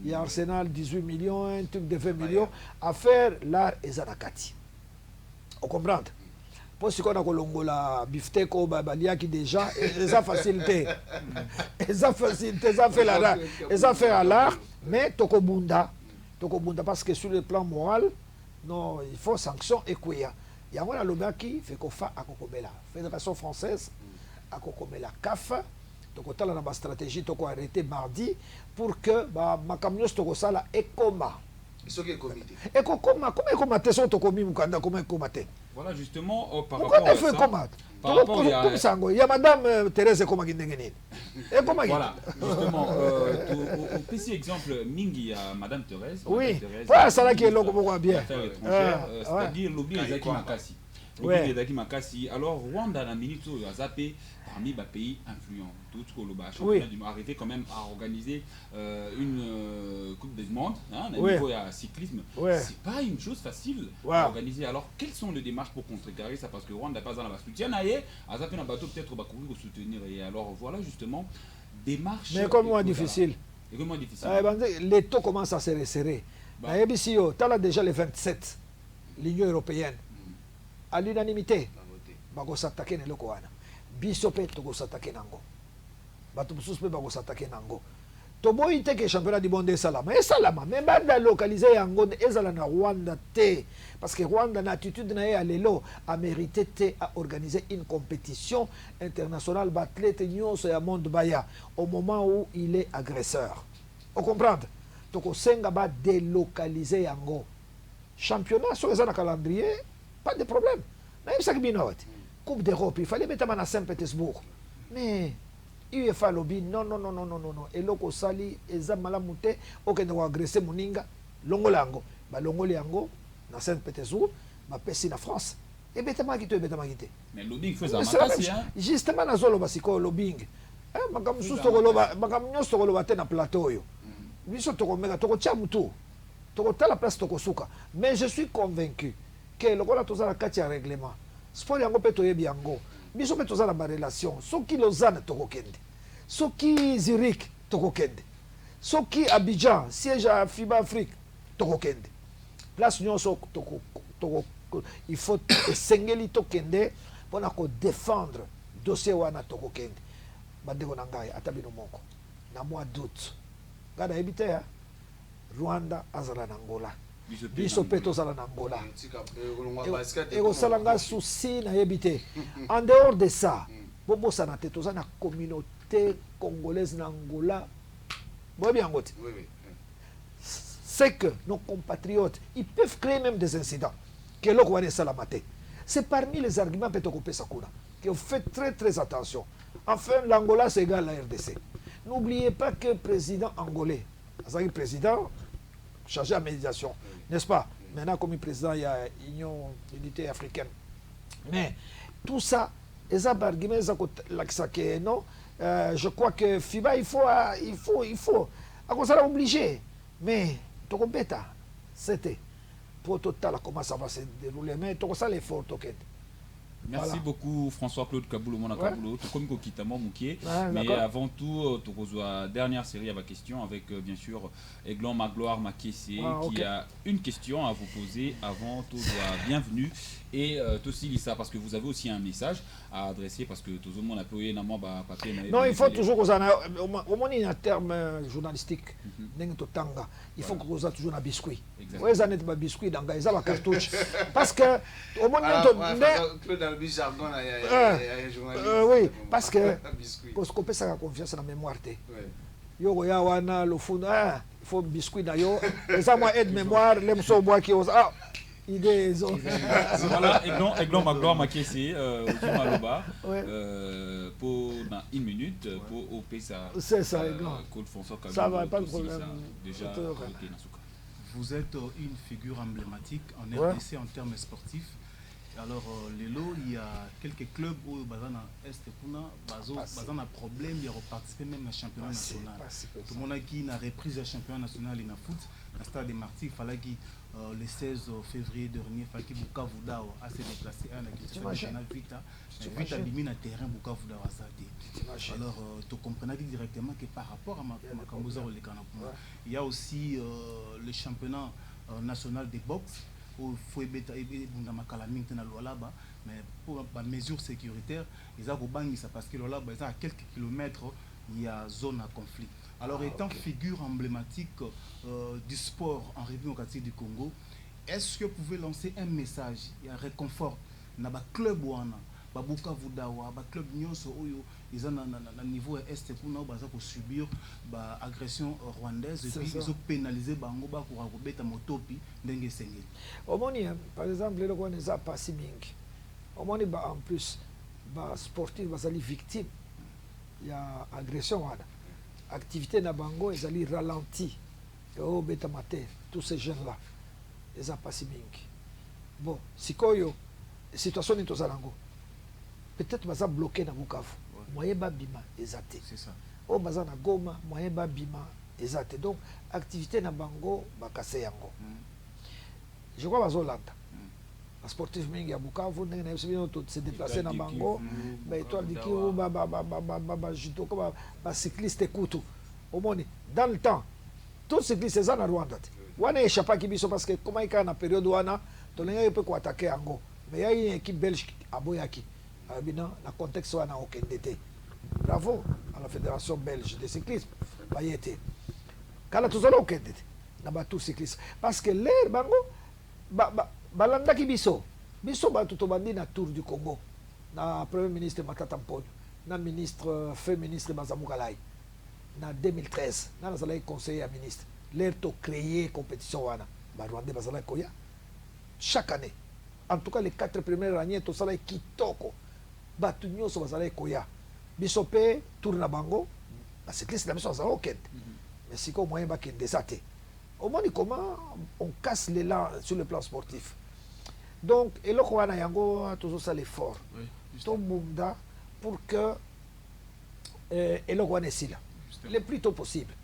Il y a Arsenal 18 millions, un truc de 20 millions. À faire l'art et Zanakati. Vous comprenez? Pour ce qu'on a Kolongola, Bifteko, Babaliaki déjà, ils ont facilité. Ils ont facilité, ils ont fait l'art. Ils ont fait l'art, mais Tokobunda, parce que sur le plan moral, non, il faut sanction et quoi. Il y a un lobby qui fait qu'on fait à Kokobela. Fédération française, à Kokobela CAF. Donc, on a une stratégie qui a arrêté mardi pour que ma camion soit là et coma. Ce qui est comité. Et comment est-ce que tu Voilà, justement, par rapport à ça, il y a Madame Thérèse Komagindengenine. Voilà, justement, au petit exemple, Mingi à Madame Thérèse. Oui, voilà, ça là qui est là, bien. C'est-à-dire l'objet de Zaki Makassi. L'objet Makassi. Alors, Rwanda, la minute, a zappé parmi les pays influents. Tout ce qu'on a arrivé quand même à organiser une Coupe du Monde, hein, niveau cyclisme. C'est pas une chose facile à organiser. Alors, quelles sont les démarches pour contrecarrer ça? Parce que Rwanda n'est pas dans la soutien, à zappé un bateau peut-être va courir pour soutenir. Et alors, voilà justement, démarches. Mais comment difficile? Et comment difficile? Les taux commencent à se resserrer. Tu as déjà les 27, l'Union européenne, à l'unanimité, ils vont s'attaquer à l'Okoana. Bisope, ils vont s'attaquer à Nango. Bato mususu pe bako s'attaquer nango. Toboyi te que championnat du monde salama. Et salama, mais banda localisé yango ezala na Rwanda te parce que Rwanda na attitude na ya lelo a mérité te à organiser une compétition internationale bathlète nyonso ya monde baya au moment où il est agresseur. Vous comprenez? Donc au senga ba délocaliser yango. Championnat sur les calendrier, pas de problème. Même ça qui binot. Coupe d'Europe, il fallait mettre à Saint-Pétersbourg. Mais UEFA lobby non. Et loko sali eza malamu te okende ko agresser moninga longola yango ba longola yango na Saint-Pétersbourg ba pesi na France et betama kito mais lobbying faisait makasi hein justement na zolo basiko lobbying makam susto ko loba makam nyosto ko loba te na plateau yo biso to ko mega to ko chamutu to ko tala place to ko suka mais je suis convaincu que lokola tozala kati ya règlement sport yango pe to yebi yango biso pe tozala ba relation soki Lausanne to ko kende soki Zurich to ko kende soki Abidjan siège à FIBA Afrique to ko kende place nyonso to ko il faut esengeli to kende pona ko défendre dossier wana to ko kende bandeko na ngai atabino moko na mois d'août ngana ebite ya Rwanda azala na Angola biso pe tozala na Angola ekosalanga souci na yebite en dehors de ça bobosana te toza na communauté congolaise na Angola boyebi yango te c'est que nos compatriotes ils peuvent créer même des incidents que eloko wana esalama te c'est parmi les arguments mpe tokopesa kuna que vous faites très attention. Enfin l'Angola c'est égal à la RDC. N'oubliez pas que le président angolais le président chargé à médiation, n'est-ce pas? Maintenant, comme président, il y a l'Union d'unité africaine. Mais tout ça, les arguments, non, je crois que FIBA, il faut. À cause ça, obligé. Mais, tout bêta, c'était. Pour total, comment ça va se dérouler. Mais tout ça, l'effort, Merci voilà. Beaucoup François-Claude Kaboulou, mon Kaboulou, mais avant tout, tu reçois la dernière série à ma question avec bien sûr Aiglon Magloire Makessé qui a une question à vous poser avant tout. Bienvenue et aussi Lisa parce que vous avez aussi un message à adresser parce que tout le monde a payé papier. Non, il faut toujours au moins un terme journalistique. Il faut que vous ayez toujours un biscuit. Oui, ça n'est pas biscuit dans la cartouche parce que au moins oui, parce que parce qu'on peut ça confiance dans la mémoire. yo ya wana le fond ah il faut biscuit na yo et ça moi aide mémoire les so bois qui ah idée voilà Aiglon Magloire Makessi Maloba Ouais. pour dans une minute pour OP ça C'est ça, Aiglon. Ça va, pas de problème. déjà Vous êtes une figure emblématique en Ouais. RDC en termes sportifs. Alors, Lelo, il y a quelques clubs où Bazana Est Puna, Bazana problème, il y a participé même au championnat national. Tout le monde qui a repris le championnat national in foot, à Stade des Martyrs, il fallait que le 16 février dernier, il fallait que Bukavu Dao a se déplacé à la question nationale Vita. Vita a terrain Bukavu Dao à Sade. Alors, tu comprends directement que par rapport à Makamboza ou les Kanapuna, il y a aussi le championnat national de boxe. Il faut mais pour la mesure sécuritaire, ils ont ça parce que là, à quelques kilomètres, il y a zone à conflit. Alors, étant figure emblématique du sport en République démocratique du Congo, est-ce que vous pouvez lancer un message, un réconfort dans le club Babuka Vudawa, le club Nyonso Oyo, ils ont un niveau est pour subir l'agression rwandaise et puis ils ont pénalisé Bango pour avoir motopi dengue sengeli. Au moins, par exemple, les gens ne pas si bien. Au moins, en plus, les sportifs sont victimes. Il y a agression. Activité na Bango, ils sont ralentis. Oh, bêta maté, tous ces jeunes-là, ils sont pas si bien. Bon, si koyo, situation est aux alengours. Peut-être qu'ils sont bloqués dans Bukavu. Moyen babima ezate. C'est ça. Au bazan na Goma, moyen babima ezate. Donc activité na bango bakase yango. Je crois bazolanda. La sportif mingi ya Bukavu ndenge na yeso to se déplacer na bango, ba étoile du Kivu ba judo ba cycliste kutu. Au moins dans le temps, tout cycliste ça na Rwanda. Wana échappa ki biso parce que comment il y a na période wana to lenga peut ko attaquer yango. Mais il y a une équipe belge aboyaki. Dans le contexte où on a aucun été. Bravo à la Fédération belge de cyclisme. Quand on a aucun été, on a tout cyclisme. Parce que l'air, bango, balanda ki biso tout bandi na tour du Congo. Na premier ministre Matata Mponyo, na ministre fait ministre Bazamoukalai. Na 2013, na nazalai conseiller à ministre. L'air to créer compétition wana. Ba Rwanda bazalai koya. Chaque année. En tout cas les 4 premières années to salai kitoko. Batu nyonso bazalaki koya biso pe tour na bango bacycliste na biso bazala okende mais sikoyo moyen bakende eza te omoni comment on casse l'élan sur le plan sportif donc eloko wana yango tozosala effort tobunda pour que eloko wana esila le plus tôt possible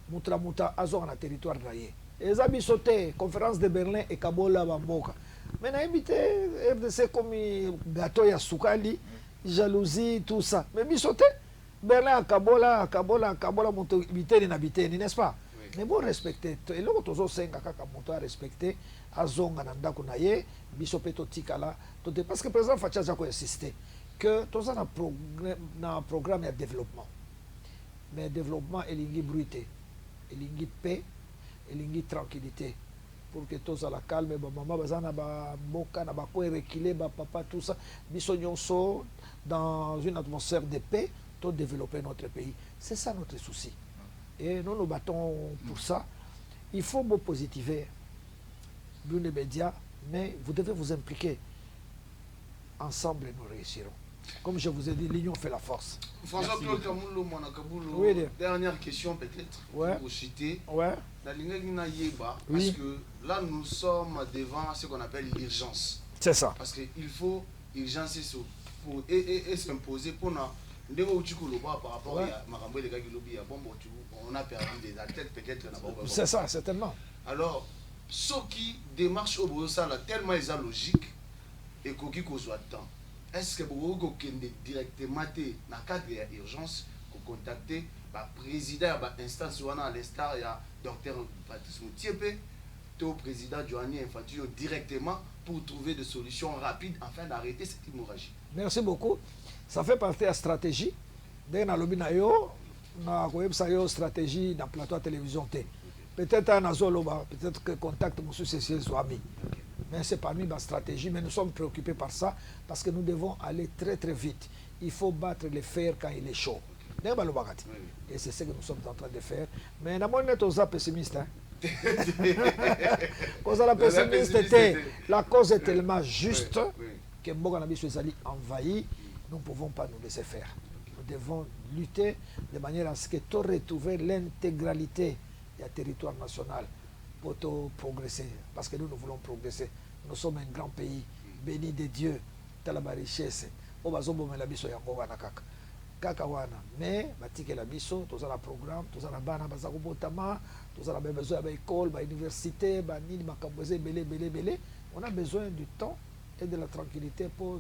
moto na moto azonga na territoire na ye eza biso te conférence de Berlin ekabola bamboka. Mais on a invité RDC comme gâteau ya soukali, jalousie, tout ça. Mais bisoté, Berlin à Kabola, monto biteni na biteni, n'est-ce pas? Oui. Mais bon respecter. Et là, tozo senga kaka monto à respecter, azonga na ndako na ye, bisopé to tikala, parce que président Facha Zako insisté que tout ça na programme de développement. Mais développement elingi bruité, elingi paix, elingi tranquillité. Pour que tous à la calme, maman bazana ba mboka na ba ko reculer ba papa tout ça, biso nyonso dans une atmosphère de paix, pour développer notre pays. C'est ça notre souci. Et nous nous battons pour ça. Il faut vous positiver les médias, mais vous devez vous impliquer. Ensemble, nous réussirons. Comme je vous ai dit, l'union fait la force. François-Claude Kamoulou, Manakaboulou, oui, dernière question peut-être, ouais. pour citer. Ouais. La Yeba, Oui. parce que là, nous sommes devant ce qu'on appelle l'urgence. C'est ça. Parce qu'il faut urgencer et s'imposer pour nous. Par rapport à Marambo et les gars qui lobby, on a perdu des athlètes peut-être. C'est ça, certainement. Alors, ceux qui démarchent au Bourassa, tellement ils ont logique et qu'ils ont soit temps. Est-ce que vous pouvez directement dans le cadre de l'urgence contacter le président de l'instance à l'instar, il y a Dr Patrice Moutiepe, le président Joanny Infantino directement pour trouver des solutions rapides afin d'arrêter cette hémorragie. Merci beaucoup. Ça fait partie de la stratégie. Dès que nous avons une stratégie dans le plateau de télévision. Peut-être peut-être que contact M. Cécile Zouami. Mais c'est parmi ma stratégie. Mais nous sommes préoccupés par ça parce que nous devons aller très très vite. Il faut battre le fer quand il est chaud. Et c'est ce que nous sommes en train de faire. Mais nous sommes pessimistes. La cause est tellement juste que Mboganabi est envahi. Nous ne pouvons pas nous laisser faire. Nous devons lutter de manière à ce que tu retrouves l'intégralité du territoire national pour progresser. Parce que nous voulons progresser. Nous sommes un grand pays, béni de Dieu, dans la richesse. Mais batike la biso tous la programme tous la bana bazako botama tous la besoin de l'école ba université ba nini makamboze belé on a besoin du temps et de la tranquillité pour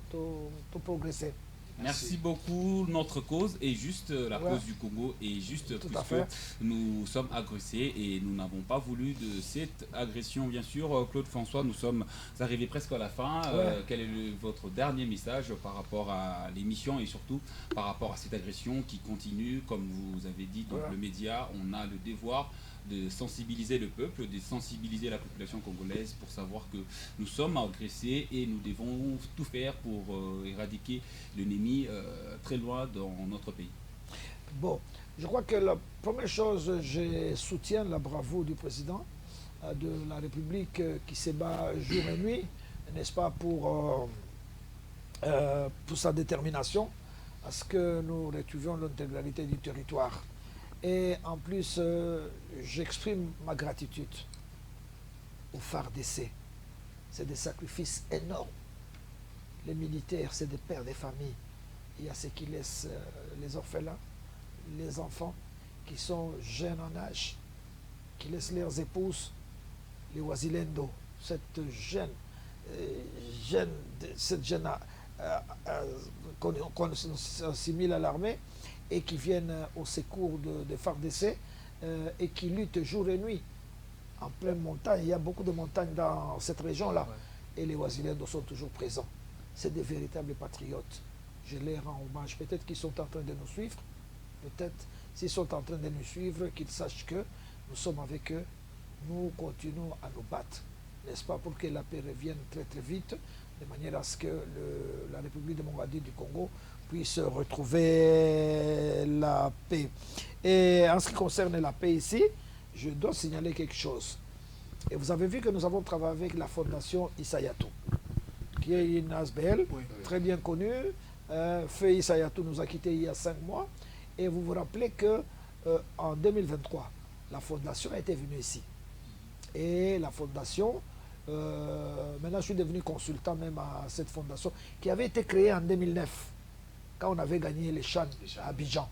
progresser. Merci beaucoup. Notre cause est juste la cause du Congo et juste puisque nous sommes agressés et nous n'avons pas voulu de cette agression. Bien sûr, Claude François, nous sommes arrivés presque à la fin. Quel est votre dernier message par rapport à l'émission et surtout par rapport à cette agression qui continue, comme vous avez dit, donc le média, on a le devoir de sensibiliser le peuple, de sensibiliser la population congolaise pour savoir que nous sommes agressés et nous devons tout faire pour éradiquer l'ennemi très loin dans notre pays. Bon, je crois que la première chose, je soutiens la bravoure du président de la République qui se bat jour et nuit, n'est-ce pas, pour sa détermination à ce que nous retrouvions l'intégralité du territoire. Et en plus, j'exprime ma gratitude aux FARDC. C'est des sacrifices énormes. Les militaires, c'est des pères des familles. Il y a ceux qui laissent les orphelins, les enfants qui sont jeunes en âge, qui laissent leurs épouses, les Wazilendo, cette jeune qu'on assimile à l'armée, et qui viennent au secours de FARDC et qui luttent jour et nuit en pleine montagne. Il y a beaucoup de montagnes dans cette région-là. Et les Wazilendo sont toujours présents. C'est des véritables patriotes. Je les rends hommage. Peut-être qu'ils sont en train de nous suivre. Peut-être s'ils sont en train de nous suivre, qu'ils sachent que nous sommes avec eux. Nous continuons à nous battre. N'est-ce pas, pour que la paix revienne très très vite, de manière à ce que la République démocratique du Congo puisse retrouver la paix. Et en ce qui concerne la paix ici, je dois signaler quelque chose. Et vous avez vu que nous avons travaillé avec la fondation Isayatou, qui est une ASBL très bien connue. Feu Isayatou nous a quittés il y a 5 mois. Et vous vous rappelez qu'en 2023, la fondation a été venue ici. Et la fondation, maintenant je suis devenu consultant même à cette fondation, qui avait été créée en 2009. Quand on avait gagné les Chan à Abidjan.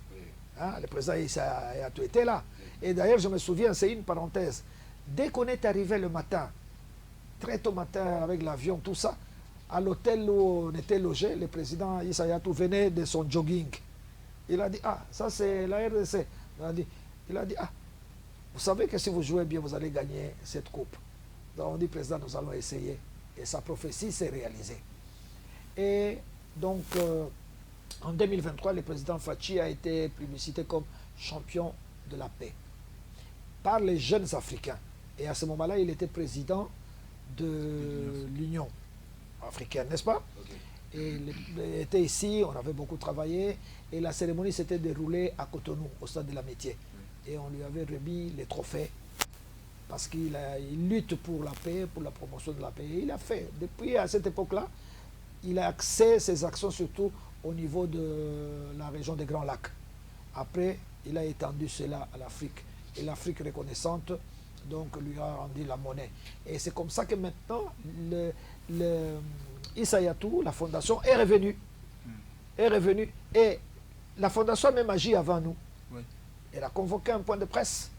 Hein, le président Isayatou était là. Et d'ailleurs, je me souviens, c'est une parenthèse. Dès qu'on est arrivé le matin, très tôt matin avec l'avion, tout ça, à l'hôtel où on était logé, le président Isayatou venait de son jogging. Il a dit, ah, ça c'est la RDC. Il a dit, ah, vous savez que si vous jouez bien, vous allez gagner cette coupe. Donc on dit, président, nous allons essayer. Et sa prophétie s'est réalisée. Et donc, en 2023, le président Fachi a été publicité comme champion de la paix par les jeunes Africains. Et à ce moment-là, il était président de l'Union africaine, n'est-ce pas? Et il était ici, on avait beaucoup travaillé, et la cérémonie s'était déroulée à Cotonou, au stade de l'Amitié. Et on lui avait remis les trophées, parce qu'il lutte pour la paix, pour la promotion de la paix. Et il a fait, depuis à cette époque-là, il a axé ses actions surtout au niveau de la région des Grands Lacs. Après, il a étendu cela à l'Afrique. Et l'Afrique reconnaissante, donc, lui a rendu la monnaie. Et c'est comme ça que maintenant, Isayatou, la fondation, est revenue. Et la fondation a même agi avant nous. Elle a convoqué un point de presse.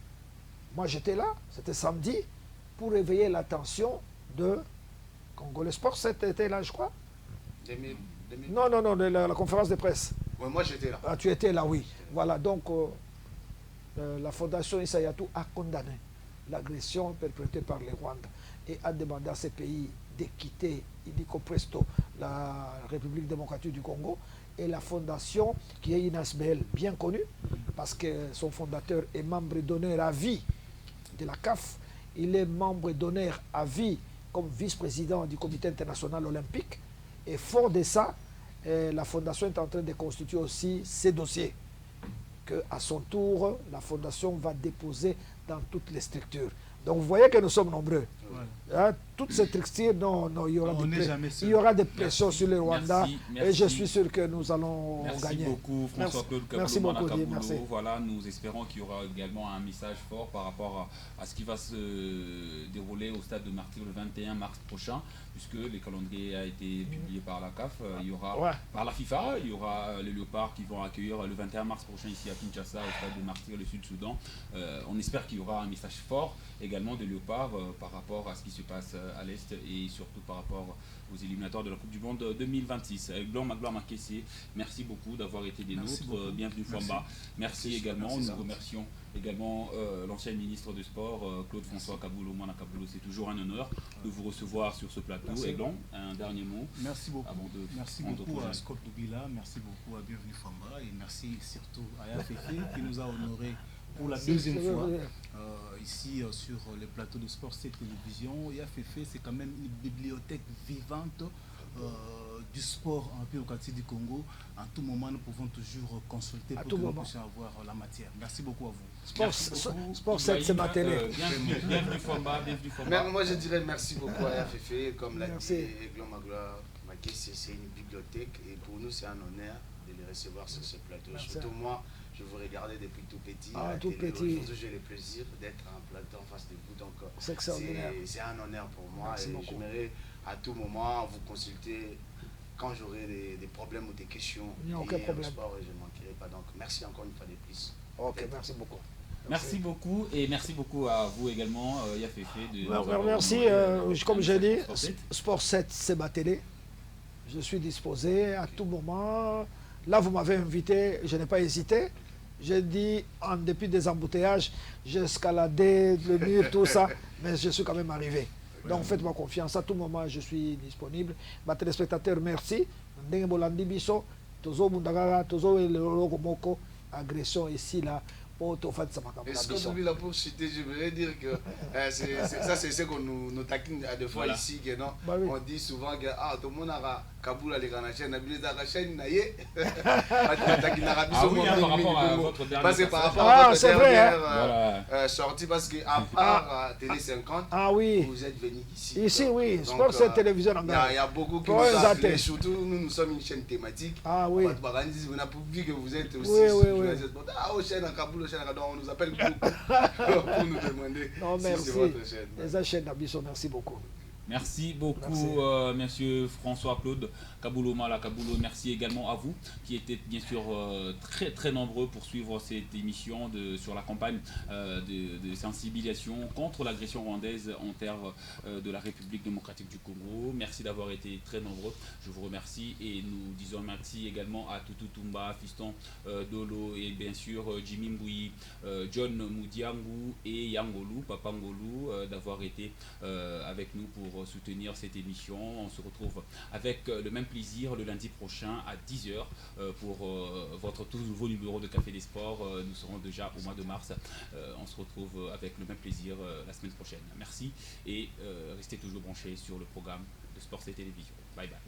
Moi, j'étais là, c'était samedi, pour réveiller l'attention de Congolais Sport. C'était là, je crois. Non, la conférence de presse. Ouais, moi, j'étais là. Ah, tu étais là, oui. Voilà, donc, la fondation Isayatou a condamné l'agression perpétrée par les Rwandais et a demandé à ces pays de quitter illico presto la République démocratique du Congo. Et la fondation, qui est une ASBL bien connue, parce que son fondateur est membre d'honneur à vie de la CAF, il est membre d'honneur à vie comme vice-président du Comité international olympique. Et fort de ça, la fondation est en train de constituer aussi ses dossiers. qu'à son tour, la fondation va déposer dans toutes les structures. Donc vous voyez que nous sommes nombreux. Ouais. Hein, toutes ces structures, non, il y aura, il y aura des pressions sur le Rwanda. Et je suis sûr que nous allons gagner. Merci beaucoup François-Claude Merci beaucoup, Kaboulou. merci. Voilà, nous espérons qu'il y aura également un message fort par rapport à ce qui va se dérouler au stade de Martyr le 21 mars prochain, puisque le calendrier a été publié par la CAF. Il y aura par la FIFA, il y aura les Léopards qui vont accueillir le 21 mars prochain ici à Kinshasa au stade de Martyr, le Sud-Soudan. On espère qu'il y aura un message fort également des Léopards par rapport à ce qui se passe à l'Est et surtout par rapport aux éliminatoires de la Coupe du Monde 2026. Gloire Makessé, merci beaucoup d'avoir été des nôtres. Bienvenue Famba. Merci également. Nous remercions également l'ancien ministre du Sport, Claude François Kaboulou, Mwana Kaboulou. C'est toujours un honneur de vous recevoir sur ce plateau. Aiglon, un dernier mot. Merci beaucoup. Merci beaucoup à Scott Dubila, merci beaucoup à Bienvenue Famba et merci surtout à Yafefe qui nous a honorés pour la deuxième fois ici sur les plateaux de Sport C Télévision. Yafefe, c'est quand même une bibliothèque vivante du sport en République du Congo. En tout moment, nous pouvons toujours consulter pour que nous puissions avoir la matière. Merci beaucoup à vous. Sport 7, c'est ma télé. Bienvenue Famba, bienvenue Famba. Moi, je dirais merci beaucoup à Yafefe. Comme l'a dit Aiglon Makessé, c'est une bibliothèque et pour nous, c'est un honneur de les recevoir sur ce plateau. Surtout moi, je vous regardais depuis tout petit. Aujourd'hui, j'ai le plaisir d'être en plateau en face de vous. Donc, c'est un honneur pour moi. Et j'aimerais à tout moment vous consulter quand j'aurai des problèmes ou des questions. Il n'y a aucun problème. Sport, et je ne manquerai pas. Donc, merci encore une fois de plus. Ok, merci beaucoup. Merci beaucoup et merci beaucoup à vous également, Yafefe. Merci. Comme j'ai dit, Sport 7, c'est ma télé. Je suis disposé à tout moment. Là, vous m'avez invité, je n'ai pas hésité. J'ai dit, en dépit des embouteillages, j'ai escaladé le mur, tout ça, mais je suis quand même arrivé. Donc faites-moi confiance, à tout moment je suis disponible. Ma téléspectateur, merci. Agression ici, là. Est-ce que celui là pour citer, je voudrais dire que ça c'est ce qu'on nous taquine à deux fois ici, que non, on dit souvent que tout le monde a Kaboul les grandes chaînes, la chaîne naïe, par rapport à votre dernière sortie, parce qu'à part Télé 50, vous êtes venu ici. Ici, oui, Sport cette télévision. Il y a beaucoup qui nous appellent, surtout nous sommes une chaîne thématique. Ah oui. On a vu que vous êtes aussi au chaîne à Kaboul, on nous appelle beaucoup pour nous demander si c'est votre chaîne. Les chaînes d'Abisso, merci beaucoup. Merci beaucoup, monsieur François-Claude Kaboulou Mala Kaboulou. Merci également à vous qui étiez bien sûr très nombreux pour suivre cette émission sur la campagne de sensibilisation contre l'agression rwandaise en terre de la République démocratique du Congo. Merci d'avoir été très nombreux. Je vous remercie et nous disons merci également à Tutu Tumba, Fiston Dolo et bien sûr Jimmy Mbouyi, John Moudiangou et Yangolu, Papa Ngolu d'avoir été avec nous pour soutenir cette émission. On se retrouve avec le même plaisir le lundi prochain à 10h pour votre tout nouveau numéro de Café des Sports. Nous serons déjà au mois de mars. On se retrouve avec le même plaisir la semaine prochaine. Merci et restez toujours branchés sur le programme de Sport et Télévision. Bye bye.